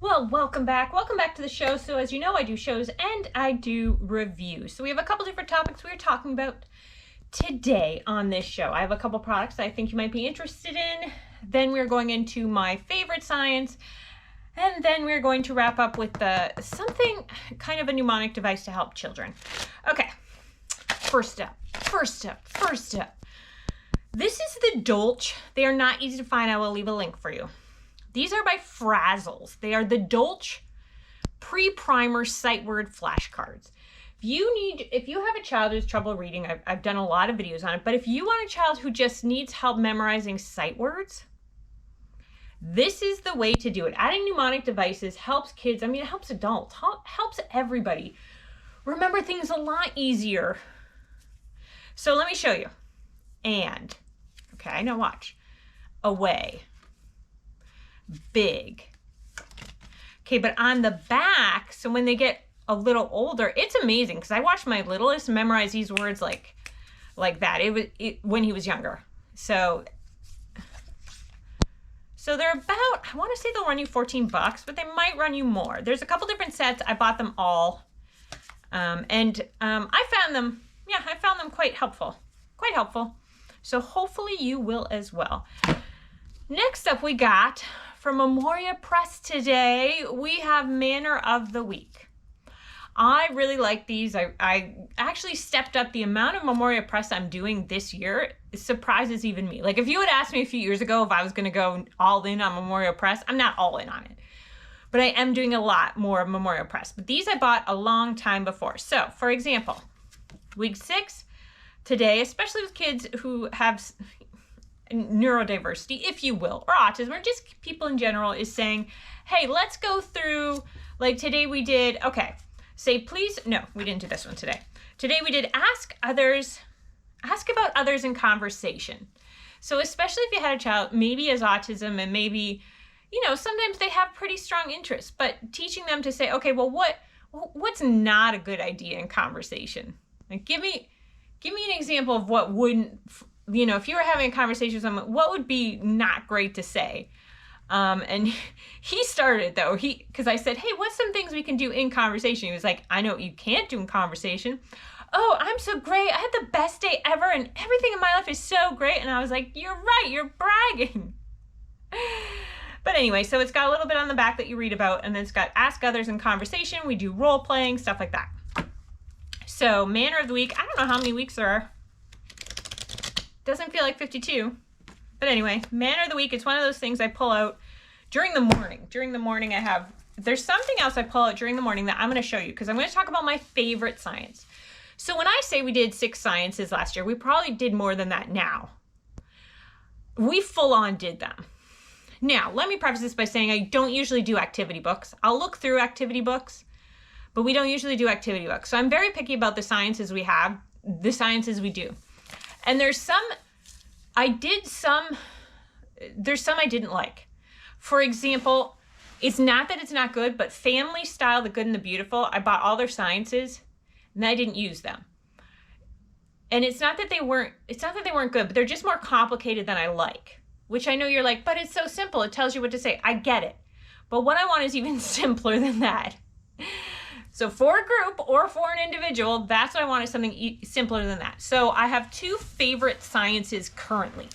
Well, welcome back. Welcome back to the show. So as you know, I do shows and I do reviews. So we have a couple different topics we are talking about today on this show. I have a couple products I think you might be interested in. Then we're going into my favorite science. And then we're going to wrap up with something kind of a mnemonic device to help children. Okay, first step. This is the Dolch. They are not easy to find. I will leave a link for you. These are by Frazzles. They are the Dolch pre-primer sight word flashcards. If you have a child who has trouble reading, I've done a lot of videos on it, but if you want a child who just needs help memorizing sight words, this is the way to do it. Adding mnemonic devices helps kids. I mean, it helps adults, helps everybody remember things a lot easier. So let me show you. And, okay, now watch. Away. Big. Okay, but on the back, so when they get a little older, it's amazing because I watched my littlest memorize these words like that. When he was younger. So they're about, I want to say they'll run you $14, but they might run you more. There's a couple different sets. I bought them all. I found them quite helpful. So hopefully you will as well. Next up we got, from Memoria Press today, we have Manner of the Week. I really like these. I actually stepped up the amount of Memoria Press I'm doing this year. It surprises even me. Like if you had asked me a few years ago if I was going to go all in on Memoria Press, I'm not all in on it. But I am doing a lot more of Memoria Press. But these I bought a long time before. So, for example, week 6 today, especially with kids who have neurodiversity, if you will, or autism, or just people in general, is saying, hey, let's go through, like today we did, okay, say please, no, we didn't do this one today. Today we did ask about others in conversation. So especially if you had a child, maybe has autism and maybe, sometimes they have pretty strong interests, but teaching them to say, okay, well, what's not a good idea in conversation? Like give me an example of what wouldn't, if you were having a conversation with someone, what would be not great to say? And he started though, because I said, hey, what's some things we can do in conversation? He was like, I know what you can't do in conversation. Oh, I'm so great. I had the best day ever and everything in my life is so great. And I was like, you're right, you're bragging. But anyway, so it's got a little bit on the back that you read about, and then it's got ask others in conversation. We do role playing, stuff like that. So Manner of the Week, I don't know how many weeks there are. Doesn't feel like 52. But anyway, Manner of the Week, it's one of those things I pull out during the morning. During the morning there's something else I pull out during the morning that I'm going to show you because I'm going to talk about my favorite science. So when I say we did 6 sciences last year, we probably did more than that now. We full on did them. Now, let me preface this by saying I don't usually do activity books. I'll look through activity books, but we don't usually do activity books. So I'm very picky about the sciences we have, the sciences we do. And there's some I didn't like. For example, it's not that it's not good, but Family Style, The Good and the Beautiful, I bought all their sciences and I didn't use them. And it's not that they weren't good, but they're just more complicated than I like, which I know you're like, but it's so simple. It tells you what to say. I get it. But what I want is even simpler than that. So for a group or for an individual, that's what I want, is something simpler than that. So I have 2 favorite sciences currently.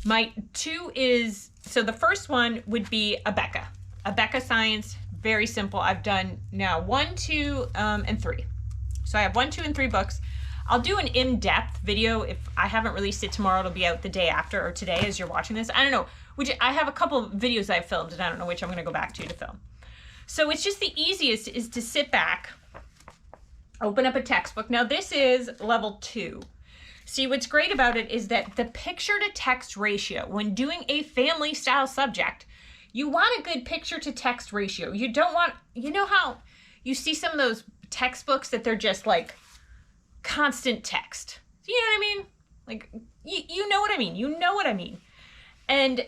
So the first one would be Abeka Science, very simple. I've done now 1, 2, and 3. So I have 1, 2, and 3 books. I'll do an in-depth video. If I haven't released it tomorrow, it'll be out the day after or today as you're watching this. I don't know, I have a couple of videos I've filmed and I don't know which I'm gonna go back to film. So it's just the easiest is to sit back, open up a textbook. Now this is level 2. See, what's great about it is that the picture to text ratio, when doing a family style subject, you want a good picture to text ratio. You don't want, how you see some of those textbooks that they're just like constant text. You know what I mean? Like, you know what I mean? You know what I mean? And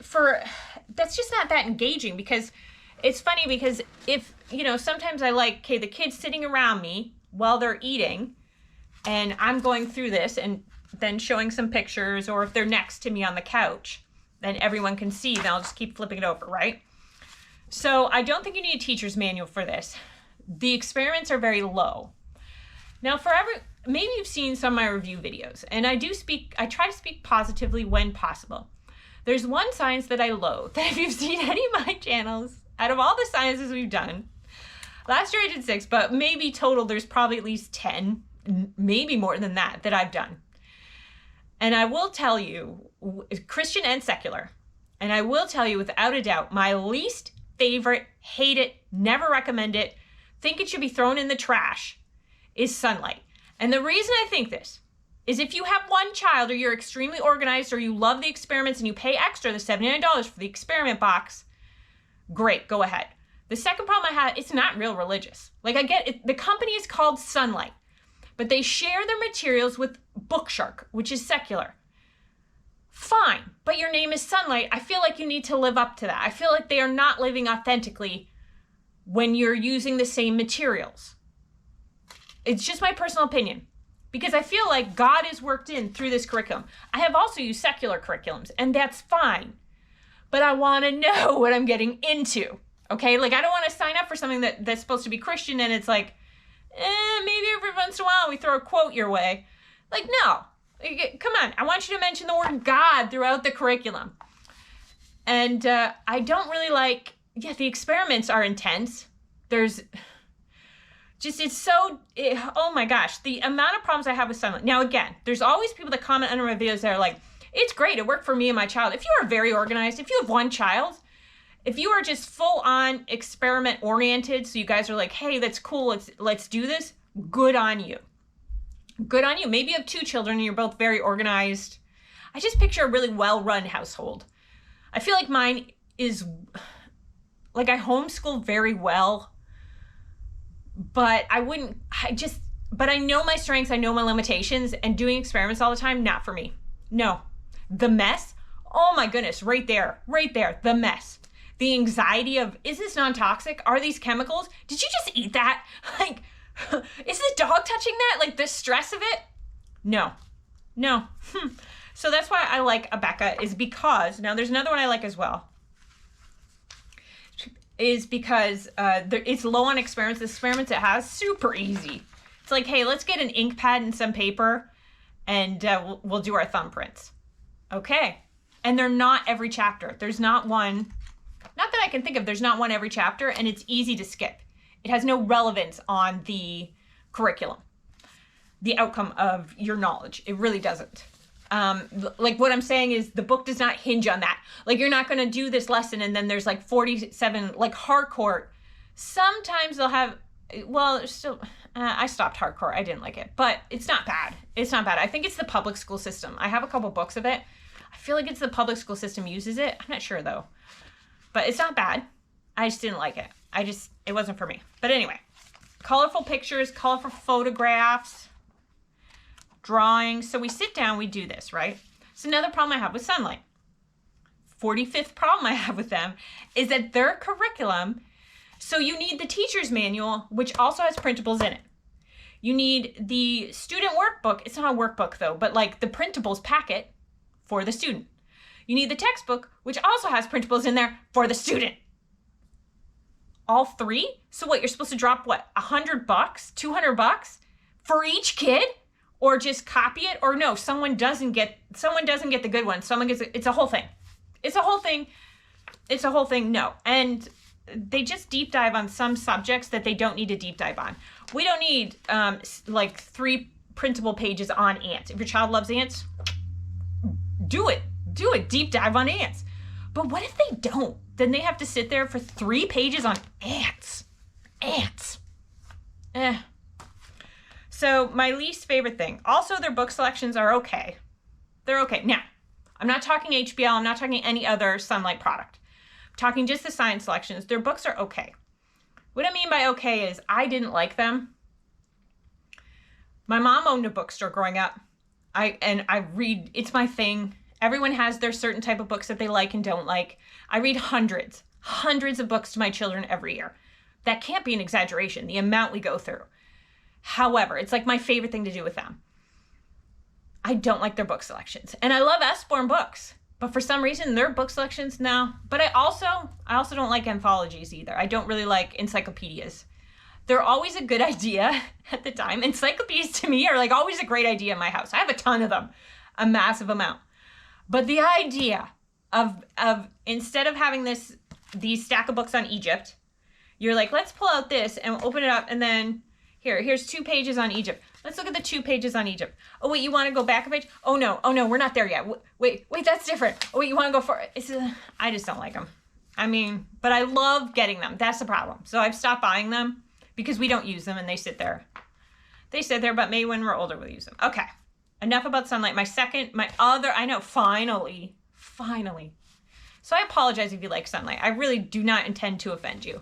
that's just not that engaging because it's funny because if, sometimes I like, okay, the kids sitting around me while they're eating and I'm going through this and then showing some pictures, or if they're next to me on the couch, then everyone can see, then I'll just keep flipping it over, right? So I don't think you need a teacher's manual for this. The experiments are very low. Now maybe you've seen some of my review videos, and I try to speak positively when possible. There's one science that I loathe, that if you've seen any of my channels, out of all the sciences we've done, last year I did 6, but maybe total there's probably at least 10, maybe more than that I've done. And I will tell you, Christian and secular, and I will tell you without a doubt, my least favorite, hate it, never recommend it, think it should be thrown in the trash, is sunlight. And the reason I think this is if you have one child, or you're extremely organized, or you love the experiments and you pay extra, the $79 for the experiment box, great, go ahead. The second problem I had, it's not real religious. Like, I get it, the company is called Sunlight, but they share their materials with Bookshark, which is secular. Fine, but your name is Sunlight. I feel like you need to live up to that. I feel like they are not living authentically when you're using the same materials. It's just my personal opinion, because I feel like God is worked in through this curriculum. I have also used secular curriculums, and that's fine, but I want to know what I'm getting into, okay? Like, I don't want to sign up for something that's supposed to be Christian, and it's like, maybe every once in a while we throw a quote your way. Like, no, come on. I want you to mention the word God throughout the curriculum. And I don't really like, the experiments are intense. Oh my gosh, the amount of problems I have with sunlight. Now, again, there's always people that comment under my videos that are like, it's great, it worked for me and my child. If you are very organized, if you have one child, if you are just full on experiment oriented, so you guys are like, hey, that's cool, let's do this, good on you. Good on you. Maybe you have 2 children and you're both very organized. I just picture a really well-run household. I feel like mine is, like, I homeschool very well, but but I know my strengths, I know my limitations, and doing experiments all the time, not for me. No. The mess, oh my goodness, right there, the mess. The anxiety of, is this non-toxic? Are these chemicals? Did you just eat that? Like, is the dog touching that? Like, the stress of it? No. So that's why I like Abeka, is because, now there's another one I like as well, is because it's low on experiments. The experiments it has, super easy. It's like, hey, let's get an ink pad and some paper, and we'll do our thumbprints. Okay. And they're not every chapter. There's not one, not that I can think of, there's not one every chapter, and it's easy to skip. It has no relevance on the curriculum, the outcome of your knowledge. It really doesn't. Like, what I'm saying is the book does not hinge on that. Like, you're not going to do this lesson and then there's like 47, like, hardcore. Sometimes they'll have, well, still, I stopped hardcore. I didn't like it, but it's not bad. It's not bad. I think it's the public school system. I have a couple books of it. I feel like it's the public school system uses it. I'm not sure though, but it's not bad. I just didn't like it. It wasn't for me. But anyway, colorful pictures, colorful photographs, drawings. So we sit down, we do this, right? So another problem I have with Sunlight, 45th problem I have with them, is that their curriculum, so you need the teacher's manual, which also has printables in it. You need the student workbook. It's not a workbook though, but like the printables packet for the student. You need the textbook, which also has printables in there for the student. All 3? So what, you're supposed to drop what, $100, $200 for each kid? Or just copy it? Or no, someone doesn't get the good one. Someone gets it's a whole thing. It's a whole thing. No. And they just deep dive on some subjects that they don't need to deep dive on. We don't need like 3 printable pages on ants. If your child loves ants, do it. Deep dive on ants. But what if they don't? Then they have to sit there for 3 pages on ants. So my least favorite thing. Also, their book selections are okay. They're okay. Now, I'm not talking HBL. I'm not talking any other Sunlight product. I'm talking just the science selections. Their books are okay. What I mean by okay is I didn't like them. My mom owned a bookstore growing up. I read, it's my thing. Everyone has their certain type of books that they like and don't like. I read hundreds of books to my children every year. That can't be an exaggeration, the amount we go through. However, it's like my favorite thing to do with them. I don't like their book selections. And I love Usborne books, But for some reason, their book selections, no. But I also don't like anthologies either. I don't really like encyclopedias. They're always a good idea at the time. Encyclopedias to me are like always a great idea in my house. I have a ton of them, a massive amount. But the idea of instead of having these stack of books on Egypt, you're like, let's pull out this and open it up, and then here's 2 pages on Egypt. Let's look at the 2 pages on Egypt. Oh wait, you want to go back a page? Oh no, we're not there yet. Wait, that's different. Oh wait, you want to go for it? I just don't like them. I mean, but I love getting them. That's the problem. So I've stopped buying them because we don't use them and they sit there. But maybe when we're older we'll use them. Okay, enough about Sunlight. I know, finally. So I apologize if you like Sunlight. I really do not intend to offend you.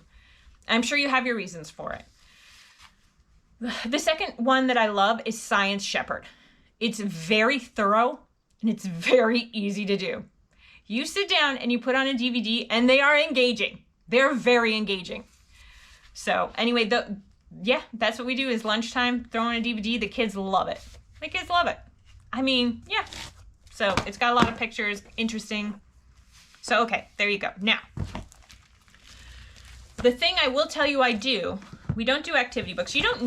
I'm sure you have your reasons for it. The second one that I love is Science Shepherd. It's very thorough and it's very easy to do. You sit down and you put on a DVD and they are engaging. They're very engaging. So anyway, that's what we do is lunchtime, throw on a DVD. The kids love it. I mean, yeah. So it's got a lot of pictures, interesting. So, okay, there you go. Now, the thing I will tell you we don't do activity books. You don't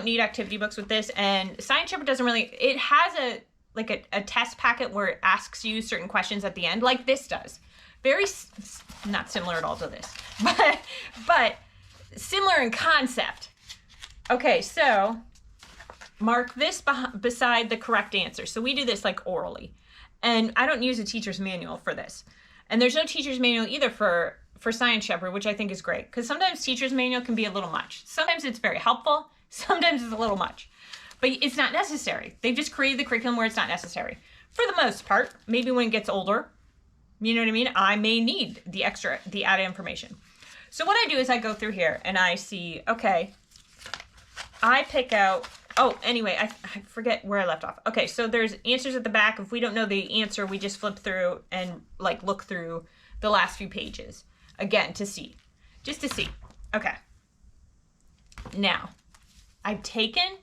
need activity books with this, and Science Shepherd doesn't really, it has a test packet where it asks you certain questions at the end, like this does. Very, not similar at all to this, but similar in concept. Okay, so mark this beside the correct answer. So we do this like orally, and I don't use a teacher's manual for this. And there's no teacher's manual either for Science Shepherd, which I think is great, because sometimes teacher's manual can be a little much. Sometimes it's very helpful. Sometimes it's a little much, but it's not necessary. They've just created the curriculum where it's not necessary. For the most part, maybe when it gets older, you know what I mean? I may need the added information. So what I do is I go through here and I see, okay, I pick out, anyway, I forget where I left off. Okay, so there's answers at the back. If we don't know the answer, we just flip through and like look through the last few pages. Again, just to see. Okay. Now, I've taken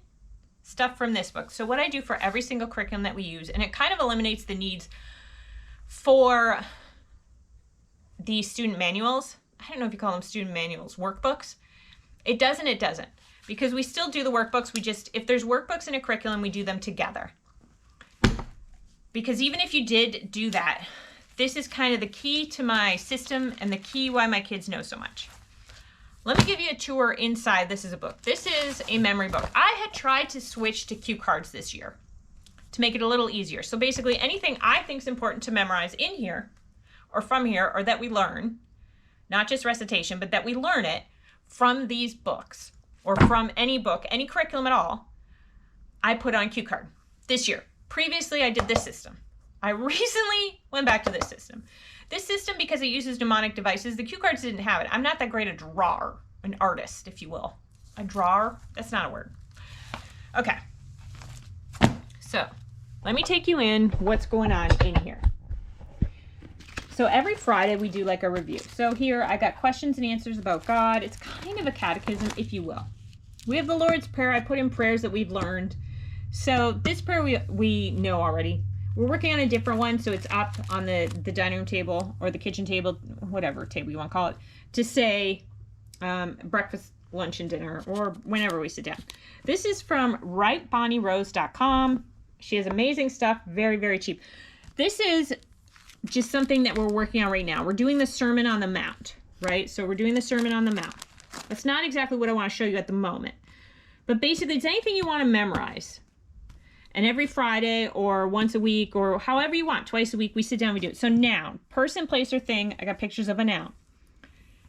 stuff from this book. So what I do for every single curriculum that we use, and it kind of eliminates the needs for the student manuals. I don't know if you call them student manuals, workbooks. It does and it doesn't. Because we still do the workbooks. If there's workbooks in a curriculum, we do them together. Because even if you did do that, this is kind of the key to my system and the key why my kids know so much. Let me give you a tour inside. This is a book. This is a memory book. I had tried to switch to cue cards this year to make it a little easier. So basically anything I think is important to memorize in here or from here, or that we learn, not just recitation, but that we learn it from these books or from any book, any curriculum at all, I put on cue card this year. Previously, I did this system. I recently went back to this system. This system, because it uses mnemonic devices, the cue cards didn't have it. I'm not that great a drawer, an artist, if you will. A drawer? That's not a word. Okay. So, let me take you in what's going on in here. So every Friday we do like a review. So here I got questions and answers about God. It's kind of a catechism, if you will. We have the Lord's Prayer. I put in prayers that we've learned. So this prayer we know already. We're working on a different one, so it's up on the dining room table or the kitchen table, whatever table you want to call it, to say breakfast, lunch, and dinner, or whenever we sit down. This is from writebonnyrose.com. She has amazing stuff, very, very cheap. This is just something that we're working on right now. We're doing the Sermon on the Mount, right? So we're doing the Sermon on the Mount. That's not exactly what I want to show you at the moment. But basically, it's anything you want to memorize. And every Friday or once a week or however you want, twice a week, we sit down and we do it. So noun, person, place, or thing. I got pictures of a noun.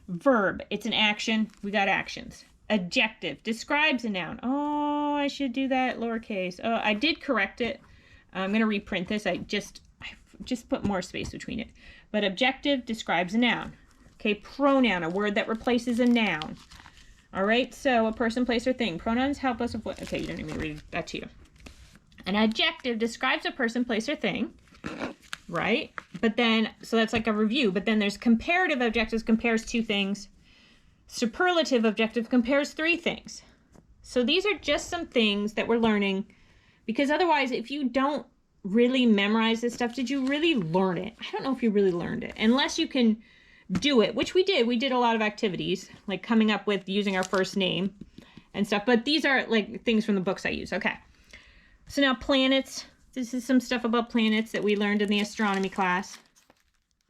Verb, it's an action. We got actions. Adjective, describes a noun. Oh, I should do that lowercase. Oh, I did correct it. I'm going to reprint this. I just put more space between it. But adjective describes a noun. Okay, pronoun, a word that replaces a noun. All right, so a person, place, or thing. Pronouns help us avoid. Okay, you don't need me to read that to you. An adjective describes a person, place, or thing, right? But then, so that's like a review. But then there's comparative adjectives, compares two things. Superlative adjective compares three things. So these are just some things that we're learning, because otherwise, if you don't really memorize this stuff? Did you really learn it? I don't know if you really learned it, unless you can do it, which we did. We did a lot of activities, like coming up with using our first name and stuff, but these are like things from the books I use. Okay. So now planets. This is some stuff about planets that we learned in the astronomy class.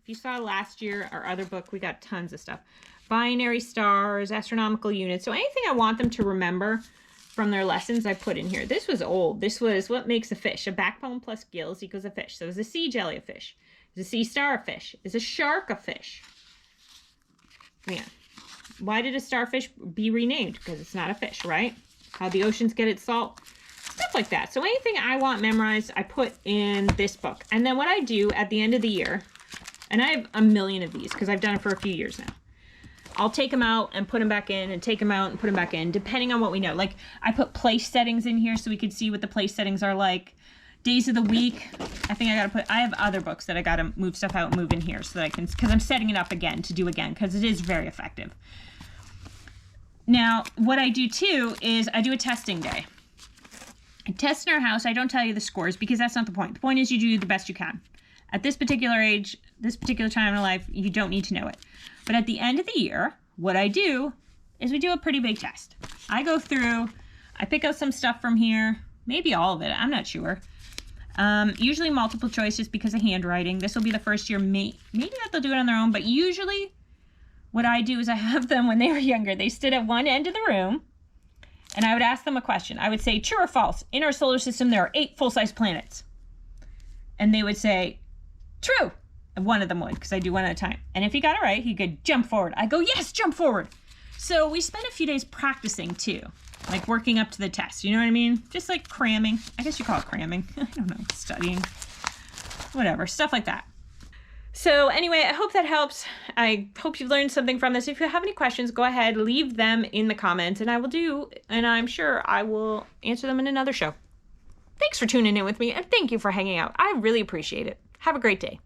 If you saw last year, our other book, we got tons of stuff. Binary stars, astronomical units. So anything I want them to remember from their lessons, I put in here. This was old. This was what makes a fish. A backbone plus gills equals a fish. So is a sea jelly a fish? Is a sea star a fish? Is a shark a fish? Man, why did a starfish be renamed? Because it's not a fish, right? How the oceans get its salt. Stuff like that. So anything I want memorized, I put in this book. And then what I do at the end of the year, and I have a million of these because I've done it for a few years now. I'll take them out and put them back in, and take them out and put them back in, depending on what we know. Like, I put place settings in here so we could see what the place settings are like. Days of the week, I have other books that I gotta move stuff out and move in here so that I can, because I'm setting it up again to do again, because it is very effective. Now, what I do too is I do a testing day. I test in our house. I don't tell you the scores because that's not the point. The point is you do the best you can. At this particular age, this particular time in life, you don't need to know it. But at the end of the year, what I do is we do a pretty big test. I go through, I pick out some stuff from here, maybe all of it, I'm not sure. Usually multiple choice just because of handwriting. This will be the first year, maybe that they'll do it on their own, but usually what I do is I have them when they were younger. They stood at one end of the room and I would ask them a question. I would say, true or false, in our solar system there are 8 full-size planets. And they would say, true. And one of them would, because I do one at a time. And if he got it right, he could jump forward. I go, yes, jump forward. So we spent a few days practicing too, like working up to the test. You know what I mean? Just like cramming. I guess you call it cramming. I don't know, studying, whatever, stuff like that. So anyway, I hope that helps. I hope you've learned something from this. If you have any questions, go ahead, leave them in the comments, and I'm sure I will answer them in another show. Thanks for tuning in with me, and thank you for hanging out. I really appreciate it. Have a great day.